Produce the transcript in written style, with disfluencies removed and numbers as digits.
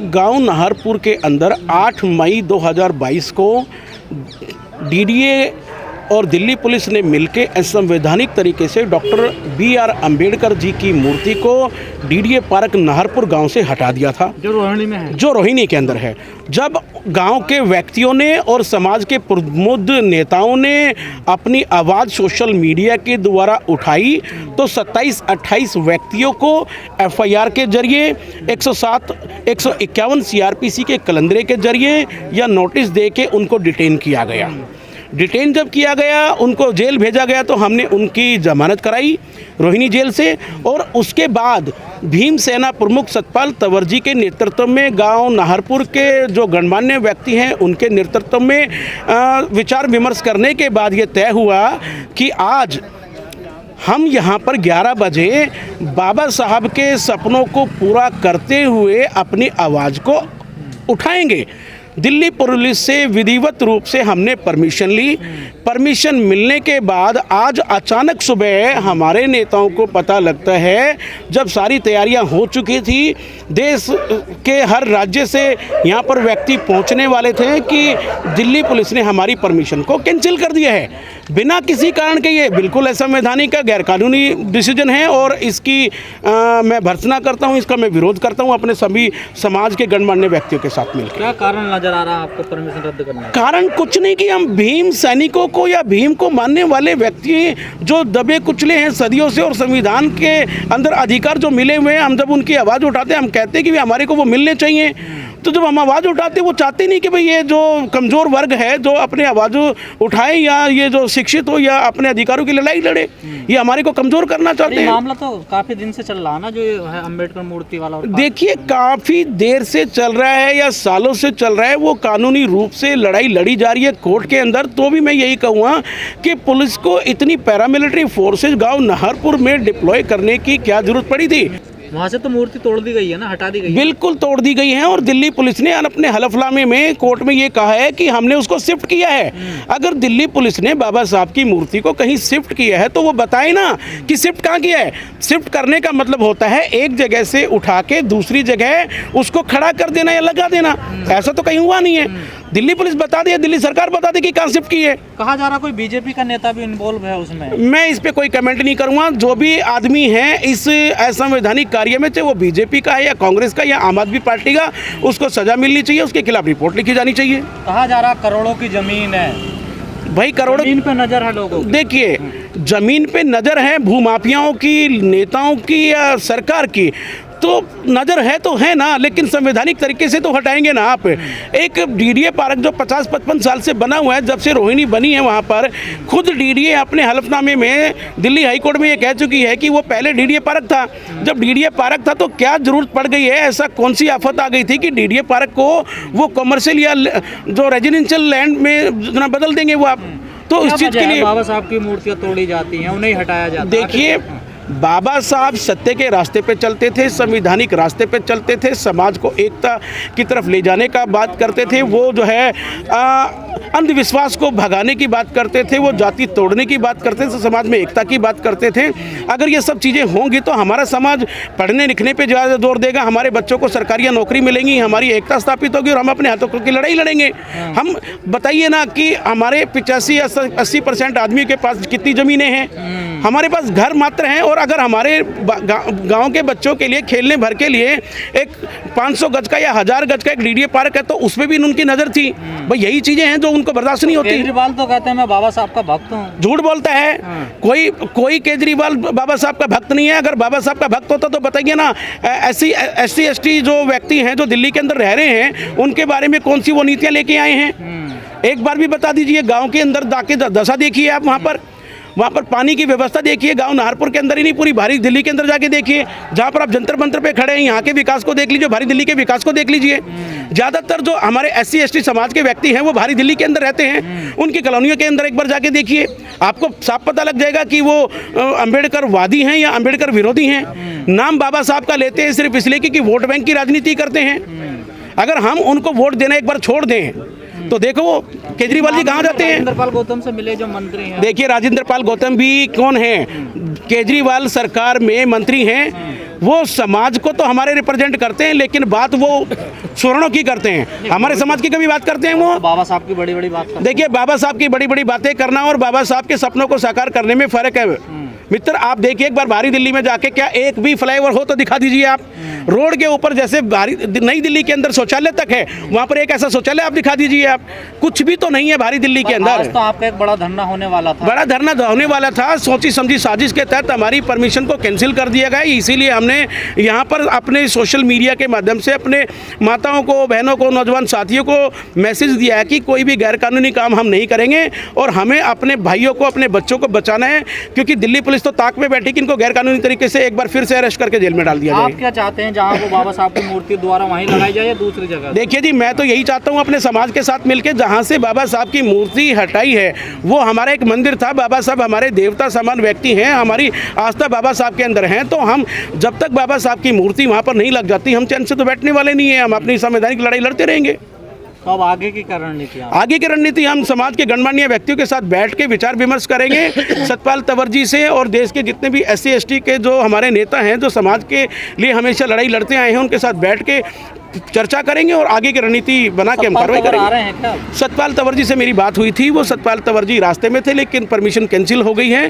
गांव नाहरपुर के अंदर 8 मई 2022 को डीडीए और दिल्ली पुलिस ने मिलकर असंवैधानिक तरीके से डॉक्टर BR अम्बेडकर जी की मूर्ति को डीडीए पार्क नाहरपुर गांव से हटा दिया था, जो रोहिणी में है, जो रोहिणी के अंदर है। जब गांव के व्यक्तियों ने और समाज के प्रमुख नेताओं ने अपनी आवाज़ सोशल मीडिया के द्वारा उठाई तो 27-28 व्यक्तियों को FIR के जरिए 107-151 CRPC के कलंदरे के जरिए या नोटिस दे के उनको डिटेन किया गया। डिटेन जब किया गया, उनको जेल भेजा गया तो हमने उनकी जमानत कराई रोहिणी जेल से। और उसके बाद भीम सेना प्रमुख सतपाल तंवर जी के नेतृत्व में गांव नाहरपुर के जो गणमान्य व्यक्ति हैं उनके नेतृत्व में विचार विमर्श करने के बाद ये तय हुआ कि आज हम यहाँ पर 11 बजे बाबा साहब के सपनों को पूरा करते हुए अपनी आवाज़ को उठाएंगे। दिल्ली पुलिस से विधिवत रूप से हमने परमिशन ली। परमिशन मिलने के बाद आज अचानक सुबह हमारे नेताओं को पता लगता है, जब सारी तैयारियां हो चुकी थी, देश के हर राज्य से यहाँ पर व्यक्ति पहुँचने वाले थे, कि दिल्ली पुलिस ने हमारी परमिशन को कैंसिल कर दिया है बिना किसी कारण के। ये बिल्कुल असंवैधानिक का गैरकानूनी डिसीजन है और इसकी मैं भर्त्सना करता हूँ, इसका मैं विरोध करता हूँ अपने सभी समाज के गणमान्य व्यक्तियों के साथ मिलकर। क्या कारण नजर आ रहा है आपको परमिशन रद्द करने का? कारण कुछ नहीं कि हम भीम सैनिकों को या भीम को मानने वाले व्यक्ति जो दबे कुचले हैं सदियों से और संविधान के अंदर अधिकार जो मिले हुए हैं, हम जब उनकी आवाज़ उठाते हैं, हम कहते हैं कि हमारे को वो मिलने चाहिए। तो जब हम आवाज़ उठाते हैं, वो चाहते नहीं कि भाई ये जो कमज़ोर वर्ग है जो अपने आवाज़ उठाए या ये जो शिक्षित हो या अपने अधिकारों की लड़ाई लड़े, ये हमारे को कमज़ोर करना चाहते हैं। मामला तो काफ़ी दिन से चल रहा है ना, जो है अम्बेडकर मूर्ति वाला। देखिए, काफ़ी देर से चल रहा है या सालों से चल रहा है, वो कानूनी रूप से लड़ाई लड़ी जा रही है कोर्ट के अंदर। तो भी मैं यही कहूँगा कि पुलिस को इतनी पैरामिलिट्री फोर्सेज गाँव नाहरपुर में डिप्लॉय करने की क्या जरूरत पड़ी थी? वहाँ से तो मूर्ति तोड़ दी गई है ना, हटा दी गई है। बिल्कुल तोड़ दी गई है और दिल्ली पुलिस ने अपने हलफनामे में कोर्ट में ये कहा है कि हमने उसको शिफ्ट किया है। अगर दिल्ली पुलिस ने बाबा साहब की मूर्ति को कहीं शिफ्ट किया है तो वो बताए ना कि शिफ्ट कहाँ किया है। शिफ्ट करने का मतलब होता है एक जगह से उठा के दूसरी जगह उसको खड़ा कर देना या लगा देना। ऐसा तो कहीं हुआ नहीं है। दिल्ली पुलिस बता दे, दिल्ली सरकार बता दे कि कहाँ शिफ्ट की है। कहा जा रहा कोई बीजेपी का नेता भी इन्वॉल्व है उसमें। मैं इस पे कोई कमेंट नहीं करूंगा। जो भी आदमी है इस असंवैधानिक कार्य में, चाहे वो बीजेपी का है या कांग्रेस का या आम आदमी पार्टी का, उसको सजा मिलनी चाहिए, उसके खिलाफ रिपोर्ट लिखी जानी चाहिए। कहा जा रहा करोड़ों की जमीन है भाई, करोड़ों जमीन पे नजर है लोगों की। देखिए, जमीन पे नजर है भूमाफियाओं की, नेताओं की या सरकार की, तो नज़र है तो है ना, लेकिन संवैधानिक तरीके से तो हटाएंगे ना आप। एक डीडीए पार्क जो 50-55 साल से बना हुआ है, जब से रोहिणी बनी है, वहाँ पर खुद डीडीए अपने हलफनामे में दिल्ली हाई कोर्ट में ये कह चुकी है कि वो पहले डीडीए पार्क था। जब डीडीए पार्क था तो क्या जरूरत पड़ गई है, ऐसा कौन सी आफत आ गई थी कि डीडीए पार्क को वो कमर्शियल या जो रेजिडेंशियल लैंड में बदल देंगे वो आप? तो इस चीज़ के लिए बाबा साहब की मूर्तियाँ तोड़ी जाती हैं, उन्हें हटाया जाता है। देखिए, बाबा साहब सत्य के रास्ते पे चलते थे, संवैधानिक रास्ते पे चलते थे, समाज को एकता की तरफ ले जाने का बात करते थे। वो जो है अंधविश्वास को भगाने की बात करते थे, वो जाति तोड़ने की बात करते थे, समाज में एकता की बात करते थे। अगर ये सब चीज़ें होंगी तो हमारा समाज पढ़ने लिखने पे ज़्यादा जोर देगा, हमारे बच्चों को सरकारी नौकरी मिलेंगी, हमारी एकता स्थापित होगी और हम अपने हाथों की लड़ाई लड़ेंगे। हम बताइए ना कि हमारे 85-80% आदमी के पास कितनी ज़मीनें हैं? हमारे पास घर मात्र हैं। और अगर हमारे गांव के बच्चों के लिए खेलने भर के लिए एक 500 गज का या 1000 गज का एक डीडीए पार्क है तो उसमें भी उनकी नज़र थी। भाई, यही चीज़ें हैं जो उनको बर्दाश्त नहीं होती। केजरीवाल तो कहते हैं मैं बाबा साहब का भक्त हूँ। झूठ बोलता है। कोई केजरीवाल बाबा साहब का भक्त नहीं है। अगर बाबा साहब का भक्त होता तो बताइए ना, SC ST जो व्यक्ति हैं जो दिल्ली के अंदर रह रहे हैं, उनके बारे में कौन सी वो नीतियाँ लेके आए हैं? एक बार भी बता दीजिए। गाँव के अंदर जाके दशा देखिए आप, वहाँ पर पानी की व्यवस्था देखिए। गांव नाहरपुर के अंदर ही नहीं, पूरी भारी दिल्ली के अंदर जाके देखिए। जहाँ पर आप जंतर मंतर पे खड़े हैं, यहाँ के विकास को देख लीजिए, भारी दिल्ली के विकास को देख लीजिए। ज़्यादातर जो हमारे SC ST समाज के व्यक्ति हैं वो भारी दिल्ली के अंदर रहते हैं। उनकी कॉलोनियों के अंदर एक बार जाके देखिए, आपको साफ पता लग जाएगा कि वो अम्बेडकर वादी हैं या अम्बेडकर विरोधी हैं। नाम बाबा साहब का लेते हैं सिर्फ इसलिए कि वोट बैंक की राजनीति करते हैं। अगर हम उनको वोट देना एक बार छोड़ दें तो देखो वो केजरीवाल जी कहाँ जाते हैं? राजेंद्र पाल गौतम से मिले जो मंत्री हैं। देखिए, राजेंद्र पाल गौतम भी कौन है? केजरीवाल सरकार में मंत्री हैं। वो समाज को तो हमारे रिप्रेजेंट करते हैं, लेकिन बात वो स्वर्णों की करते हैं, हमारे समाज की कभी बात करते हैं वो? तो बाबा साहब की बड़ी बड़ी बात करते देखिए, बाबा साहब की बड़ी बड़ी बातें करना और बाबा साहब के सपनों को साकार करने में फ़र्क है मित्र। आप देखिए, एक बार बाहरी दिल्ली में जाके क्या एक भी फ्लाईओवर हो तो दिखा दीजिए आप। रोड के ऊपर जैसे बाहरी नई दिल्ली के अंदर शौचालय तक है, वहाँ पर एक ऐसा शौचालय आप दिखा दीजिए आप। कुछ भी तो नहीं है बाहरी दिल्ली के हैं। आज अंदर। तो आपका एक बड़ा धरना होने वाला था। बड़ा धरना होने वाला था, सोची समझी साजिश के तहत हमारी परमिशन को कैंसिल कर दिया गया। इसीलिए हमने यहाँ पर अपने सोशल मीडिया के माध्यम से अपने माताओं को, बहनों को, नौजवान साथियों को मैसेज दिया है कि कोई भी गैरकानूनी काम हम नहीं करेंगे और हमें अपने भाइयों को, अपने बच्चों को बचाना है, क्योंकि दिल्ली पुलिस तो ताक में बैठी कि इनको गैरकानूनी तरीके से एक बार फिर से अरेस्ट करके जेल में डाल दिया आप जाए। क्या चाहते हैं, जहाँ वो बाबा साहब की मूर्ति द्वारा वहीं लगाई जाए या दूसरी जगह? देखिए जी, मैं तो यही चाहता हूँ अपने समाज के साथ मिलकर, जहाँ से बाबा साहब की मूर्ति हटाई है वो हमारा एक मंदिर था। बाबा साहब हमारे देवता समान व्यक्ति हैं, हमारी आस्था बाबा साहब के अंदर है। तो हम जब तक बाबा साहब की मूर्ति वहाँ पर नहीं लग जाती, हम चैन से तो बैठने वाले नहीं हैं। हम अपनी संवैधानिक लड़ाई लड़ते रहेंगे। तो अब आगे की क्या रणनीति है? आगे की रणनीति हम समाज के गणमान्य व्यक्तियों के साथ बैठ के विचार विमर्श करेंगे। सतपाल तंवर जी से और देश के जितने भी SC ST के जो हमारे नेता हैं, जो समाज के लिए हमेशा लड़ाई लड़ते आए हैं, उनके साथ बैठ के चर्चा करेंगे और आगे की रणनीति बना के हम कार्रवाई आ रहे करेंगे। हैं क्या? सतपाल तंवर जी से मेरी बात हुई थी, वो सतपाल तंवर जी रास्ते में थे, लेकिन परमिशन कैंसिल हो गई है।